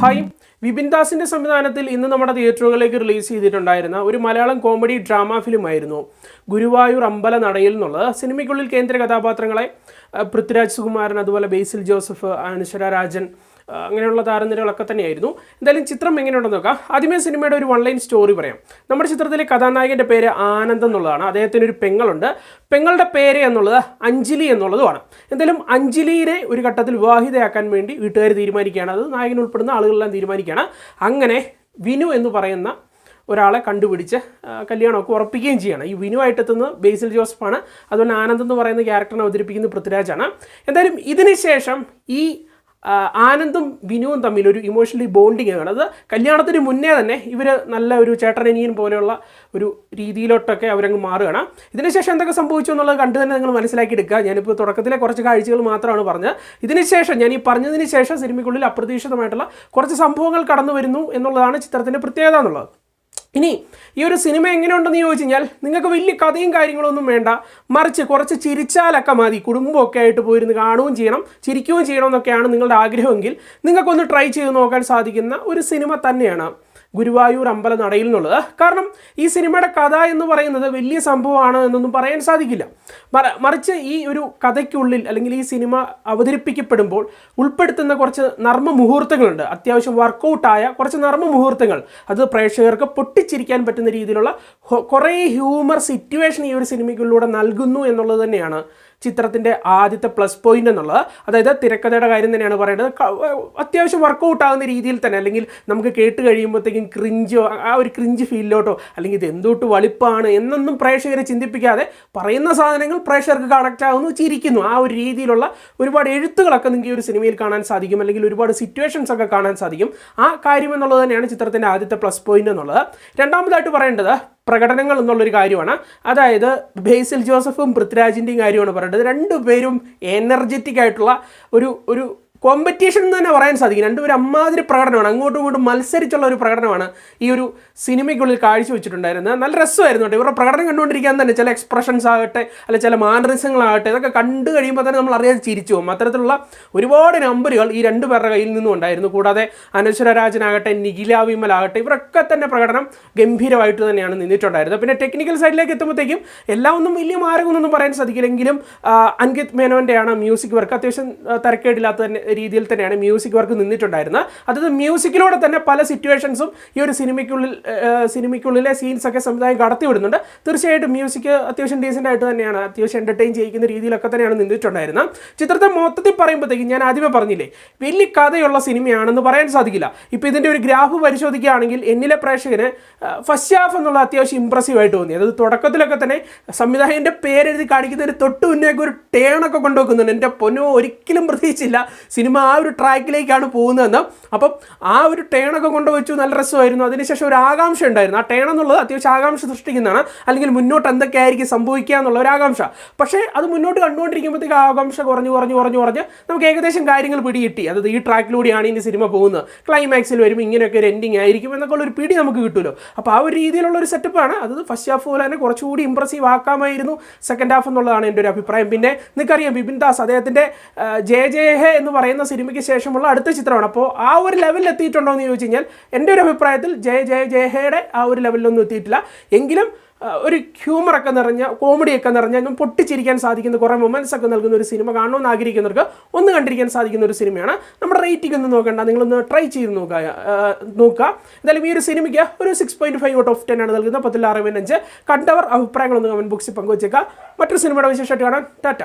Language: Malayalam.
ഹായ്, വിപിൻ ദാസിൻ്റെ സംവിധാനത്തിൽ ഇന്ന് നമ്മുടെ തിയേറ്ററുകളിലേക്ക് റിലീസ് ചെയ്തിട്ടുണ്ടായിരുന്ന ഒരു മലയാളം കോമഡി ഡ്രാമ ഫിലിമായിരുന്നു ഗുരുവായൂർ അമ്പല നടയിൽ എന്നുള്ളത്. സിനിമയ്ക്കുള്ളിൽ കേന്ദ്ര കഥാപാത്രങ്ങളെ പൃഥ്വിരാജ് സുകുമാരൻ, അതുപോലെ ബേസിൽ ജോസഫ്, അനശ്വര രാജൻ, അങ്ങനെയുള്ള താരനിരകളൊക്കെ തന്നെയായിരുന്നു. എന്തായാലും ചിത്രം എങ്ങനെയുണ്ടെന്ന് നോക്കാം. ആദ്യമേ സിനിമയുടെ ഒരു വൺ ലൈൻ സ്റ്റോറി പറയാം. നമ്മുടെ ചിത്രത്തിലെ കഥാനായകൻ്റെ പേര് ആനന്ദ് എന്നുള്ളതാണ്. അദ്ദേഹത്തിന് ഒരു പെങ്ങളുണ്ട്. പെങ്ങളുടെ പേര് എന്നുള്ളത് അഞ്ജലി എന്നുള്ളതുമാണ്. എന്തായാലും അഞ്ജലിയെ ഒരു ഘട്ടത്തിൽ വിവാഹിതയാക്കാൻ വേണ്ടി വീട്ടുകാർ തീരുമാനിക്കുകയാണ്. അത് നായകൻ ഉൾപ്പെടുന്ന ആളുകളെല്ലാം തീരുമാനിക്കുകയാണ്. അങ്ങനെ വിനു എന്ന് പറയുന്ന ഒരാളെ കണ്ടുപിടിച്ച് കല്യാണമൊക്കെ ഉറപ്പിക്കുകയും ചെയ്യണം. ഈ വിനുവായിട്ടെത്തുന്നത് ബേസിൽ ജോസഫാണ്. അതുപോലെ ആനന്ദ് എന്ന് പറയുന്ന ക്യാരക്ടറിനെ അവതരിപ്പിക്കുന്നത് പൃഥ്വിരാജാണ്. എന്തായാലും ഇതിന് ശേഷം ഈ ആനന്ദും വിനുവും തമ്മിൽ ഒരു ഇമോഷണലി ബോണ്ടിങ് ആണ്. അത് കല്യാണത്തിന് മുന്നേ തന്നെ ഇവർ നല്ല ഒരു ചേട്ടനനിയൻ പോലെയുള്ള ഒരു രീതിയിലോട്ടൊക്കെ അവരങ്ങ് മാറുകയാണ്. ഇതിനുശേഷം എന്തൊക്കെ സംഭവിച്ചു എന്നുള്ളത് കണ്ടു തന്നെ നിങ്ങൾ മനസ്സിലാക്കിയെടുക്കുക. ഞാനിപ്പോൾ തുടക്കത്തിലെ കുറച്ച് കാഴ്ചകൾ മാത്രമാണ് പറഞ്ഞത്. ഇതിനുശേഷം ഞാൻ ഈ പറഞ്ഞതിന് ശേഷം സിനിമയ്ക്കുള്ളിൽ അപ്രതീക്ഷിതമായിട്ടുള്ള കുറച്ച് സംഭവങ്ങൾ കടന്നു വരുന്നു എന്നുള്ളതാണ് ചിത്രത്തിൻ്റെ പ്രത്യേകത എന്നുള്ളത്. ഇനി ഈ ഒരു സിനിമ എങ്ങനെയുണ്ടെന്ന് ചോദിച്ചു കഴിഞ്ഞാൽ നിങ്ങൾക്ക് വലിയ കഥയും കാര്യങ്ങളൊന്നും വേണ്ട, മറിച്ച് കുറച്ച് ചിരിച്ചാലൊക്കെ മതി. കുടുംബമൊക്കെ ആയിട്ട് പോയിരുന്ന് കാണുകയും ചെയ്യണം, ചിരിക്കുകയും ചെയ്യണം എന്നൊക്കെയാണ് നിങ്ങളുടെ ആഗ്രഹമെങ്കിൽ നിങ്ങൾക്കൊന്ന് ട്രൈ ചെയ്ത് നോക്കാൻ സാധിക്കുന്ന ഒരു സിനിമ തന്നെയാണ് ഗുരുവായൂർ അമ്പല നടയിൽ എന്നുള്ളത്. കാരണം ഈ സിനിമയുടെ കഥ എന്ന് പറയുന്നത് വലിയ സംഭവമാണ് എന്നൊന്നും പറയാൻ സാധിക്കില്ല. മറിച്ച് ഈ ഒരു കഥയ്ക്കുള്ളിൽ അല്ലെങ്കിൽ ഈ സിനിമ അവതരിപ്പിക്കപ്പെടുമ്പോൾ ഉൾപ്പെടുത്തുന്ന കുറച്ച് നർമ്മ മുഹൂർത്തങ്ങളുണ്ട്. അത്യാവശ്യം വർക്കൗട്ടായ കുറച്ച് നർമ്മ മുഹൂർത്തങ്ങൾ. അത് പ്രേക്ഷകർക്ക് പൊട്ടിച്ചിരിക്കാൻ പറ്റുന്ന രീതിയിലുള്ള കുറേ ഹ്യൂമർ സിറ്റുവേഷൻ ഈ ഒരു സിനിമയ്ക്കുള്ളിലൂടെ നൽകുന്നു എന്നുള്ളത് തന്നെയാണ് ചിത്രത്തിൻ്റെ ആദ്യത്തെ പ്ലസ് പോയിൻ്റ് എന്നുള്ളത്. അതായത് തിരക്കഥയുടെ കാര്യം തന്നെയാണ് പറയേണ്ടത്. അത്യാവശ്യം വർക്കൗട്ട് ആകുന്ന രീതിയിൽ തന്നെ, അല്ലെങ്കിൽ നമുക്ക് കേട്ട് കഴിയുമ്പോഴത്തേക്കും ക്രിഞ്ചോ ആ ഒരു ക്രിഞ്ച് ഫീലിലോട്ടോ അല്ലെങ്കിൽ ഇത് എന്തൊട്ട് വളിപ്പാണ് എന്നൊന്നും പ്രേക്ഷകരെ ചിന്തിപ്പിക്കാതെ പറയുന്ന സാധനങ്ങൾ പ്രേക്ഷകർക്ക് കണക്റ്റ് ആകുന്നു, ചിരിക്കുന്നു. ആ ഒരു രീതിയിലുള്ള ഒരുപാട് എഴുത്തുകളൊക്കെ നിങ്ങൾക്ക് ഈ ഒരു സിനിമയിൽ കാണാൻ സാധിക്കും, അല്ലെങ്കിൽ ഒരുപാട് സിറ്റുവേഷൻസ് ഒക്കെ കാണാൻ സാധിക്കും. ആ കാര്യം എന്നുള്ളത് തന്നെയാണ് ചിത്രത്തിൻ്റെ ആദ്യത്തെ പ്ലസ് പോയിൻ്റ് എന്നുള്ളത്. രണ്ടാമതായിട്ട് പറയേണ്ടത് പ്രകടനങ്ങൾ എന്നുള്ളൊരു കാര്യമാണ്. അതായത് ബേസിൽ ജോസഫും പൃഥ്വിരാജിൻ്റെയും കാര്യമാണ് പറയേണ്ടത്. രണ്ടുപേരും എനർജറ്റിക് ആയിട്ടുള്ള ഒരു കോമ്പറ്റീഷൻ എന്ന് തന്നെ പറയാൻ സാധിക്കും. രണ്ടുപേരും അമ്മാതിരി പ്രകടനമാണ്, അങ്ങോട്ടും ഇങ്ങോട്ടും മത്സരിച്ചുള്ള ഒരു പ്രകടനമാണ് ഈ ഒരു സിനിമയ്ക്കുള്ളിൽ കാഴ്ചവെച്ചിട്ടുണ്ടായിരുന്നത്. നല്ല രസമായിരുന്നു കേട്ടോ. ഇവരുടെ പ്രകടനം കണ്ടുകൊണ്ടിരിക്കാൻ തന്നെ ചില എക്സ്പ്രഷൻസ് ആകട്ടെ, അല്ലെ ചില മാനറിസങ്ങളാകട്ടെ, ഇതൊക്കെ കണ്ടു കഴിയുമ്പോൾ തന്നെ നമ്മൾ അറിയാതെ ചിരിച്ചു പോകും. അത്തരത്തിലുള്ള ഒരുപാട് നമ്പറുകൾ ഈ രണ്ടുപേരുടെ കയ്യിൽ നിന്നും ഉണ്ടായിരുന്നു. കൂടാതെ അനശ്വര രാജനാകട്ടെ, നിഖില വിമലാകട്ടെ, ഇവരൊക്കെ തന്നെ പ്രകടനം ഗംഭീരമായിട്ട് തന്നെയാണ് നിന്നിട്ടുണ്ടായിരുന്നത്. പിന്നെ ടെക്നിക്കൽ സൈഡിലേക്ക് എത്തുമ്പോഴത്തേക്കും എല്ലാം ഒന്നും വലിയ മാർഗമൊന്നും പറയാൻ സാധിക്കില്ലെങ്കിലും അങ്കിത് മേനോൻ്റെയാണ് മ്യൂസിക് വർക്ക്. അത്യാവശ്യം തരക്കേടില്ലാത്ത തന്നെ രീതിയിൽ തന്നെയാണ് മ്യൂസിക് വർക്ക് നിന്നിട്ടുണ്ടായിരുന്നത്. അതായത് മ്യൂസിക്കിലൂടെ തന്നെ പല സിറ്റുവേഷൻസും ഈ ഒരു സിനിമയ്ക്കുള്ളിലെ സീൻസൊക്കെ സംവിധാനം കടത്തി വിടുന്നുണ്ട്. തീർച്ചയായിട്ടും മ്യൂസിക് അത്യാവശ്യം ഡീസൻ്റ് ആയിട്ട് തന്നെയാണ്, അത്യാവശ്യം എൻ്റർടൈൻ ചെയ്യിക്കുന്ന രീതിയിലൊക്കെ തന്നെയാണ് നിന്നിട്ടുണ്ടായിരുന്നത്. ചിത്രത്തെ മൊത്തത്തിൽ പറയുമ്പോഴത്തേക്കും ഞാൻ ആദ്യമേ പറഞ്ഞില്ലേ, വലിയ കഥയുള്ള സിനിമയാണെന്ന് പറയാൻ സാധിക്കില്ല. ഇപ്പോൾ ഇതിൻ്റെ ഒരു ഗ്രാഫ് പരിശോധിക്കുകയാണെങ്കിൽ എന്നിലെ പ്രേക്ഷകന് ഫസ്റ്റ് ഹാഫ് എന്നുള്ള അത്യാവശ്യം ഇമ്പ്രസീവ് ആയിട്ട് തോന്നി. അതായത് തുടക്കത്തിലൊക്കെ തന്നെ സംവിധായകൻ്റെ പേരെഴുതി കാണിക്കുന്നതിന് തൊട്ട് മുന്നേക്ക് ഒരു ടേണൊക്കെ കൊണ്ടുവെക്കുന്നുണ്ട്. എൻ്റെ പൊന്നോ, ഒരിക്കലും പ്രതീക്ഷിച്ചില്ല സിനിമ ആ ഒരു ട്രാക്കിലേക്കാണ് പോകുന്നതെന്ന്. അപ്പം ആ ഒരു ടേണൊക്കെ കൊണ്ടുവച്ചു, നല്ല രസമായിരുന്നു. അതിനുശേഷം ഒരു ആകാംക്ഷ ഉണ്ടായിരുന്നു. ആ ടേൺ എന്നുള്ളത് അത്യാവശ്യം ആകാംക്ഷ സൃഷ്ടിക്കുന്നതാണ്, അല്ലെങ്കിൽ മുന്നോട്ട് എന്തൊക്കെയായിരിക്കും സംഭവിക്കുക എന്നുള്ള ഒരു ആകാംക്ഷ. പക്ഷേ അത് മുന്നോട്ട് കണ്ടുകൊണ്ടിരിക്കുമ്പോഴത്തേക്ക് ആകാംക്ഷ കുറഞ്ഞ് നമുക്ക് ഏകദേശം കാര്യങ്ങൾ പിടികിട്ടി. അതായത് ഈ ട്രാക്കിലൂടെയാണ് ഇനി സിനിമ പോകുന്നത്, ക്ലൈമാക്സിൽ വരുമ്പോൾ ഇങ്ങനെയൊക്കെ ഒരു എൻഡിങ് ആയിരിക്കും എന്നൊക്കെ ഉള്ളൊരു പിടി നമുക്ക് കിട്ടുമല്ലോ. അപ്പോൾ ആ ഒരു രീതിയിലുള്ള ഒരു സെറ്റപ്പാണ്. അത് ഫസ്റ്റ് ഹാഫ് പോലെ തന്നെ കുറച്ചുകൂടി ഇമ്പ്രസീവ് ആക്കാമായിരുന്നു സെക്കൻഡ് ഹാഫ് എന്നുള്ളതാണ് എൻ്റെ ഒരു അഭിപ്രായം. പിന്നെ നിങ്ങൾക്കറിയാം, വിപിൻ ദാസ് അദ്ദേഹത്തിൻ്റെ ജയ ജയ ഹേ എന്ന് പറയുന്ന സിനിമയ്ക്ക് ശേഷമുള്ള അടുത്ത ചിത്രമാണ്. അപ്പോൾ ആ ഒരു ലെവലിൽ എത്തിയിട്ടുണ്ടോ എന്ന് ചോദിച്ചു കഴിഞ്ഞാൽ എൻ്റെ ഒരു അഭിപ്രായത്തിൽ ജയ ഹേയുടെ ആ ഒരു ലെവലിലൊന്നും എത്തിയിട്ടില്ല. എങ്കിലും ഒരു ഹ്യൂമറൊക്കെ നിറഞ്ഞ, കോമഡിയൊക്കെ നിറഞ്ഞ, പൊട്ടിച്ചിരിക്കാൻ സാധിക്കുന്ന കുറേ മൊമെൻറ്റ്സ് ഒക്കെ നൽകുന്ന ഒരു സിനിമ കാണണമെന്ന് ആഗ്രഹിക്കുന്നവർക്ക് ഒന്ന് കണ്ടിരിക്കാൻ സാധിക്കുന്ന ഒരു സിനിമയാണ്. നമ്മുടെ റേറ്റിംഗ് ഒന്നും നോക്കണ്ട, നിങ്ങളൊന്ന് ട്രൈ ചെയ്ത് നോക്കുക. എന്തായാലും ഈ ഒരു സിനിമയ്ക്ക് ഒരു 6.5 ഔട്ട് ഓഫ് 10 ആണ് നൽകുന്നത്. 10/5. കണ്ടവർ അഭിപ്രായങ്ങളൊന്ന് കമൻറ്റ് ബോക്സിൽ പങ്കുവച്ചേക്കുക. മറ്റൊരു സിനിമയുടെ വിശേഷമായിട്ട് കാണാൻ ടാറ്റ.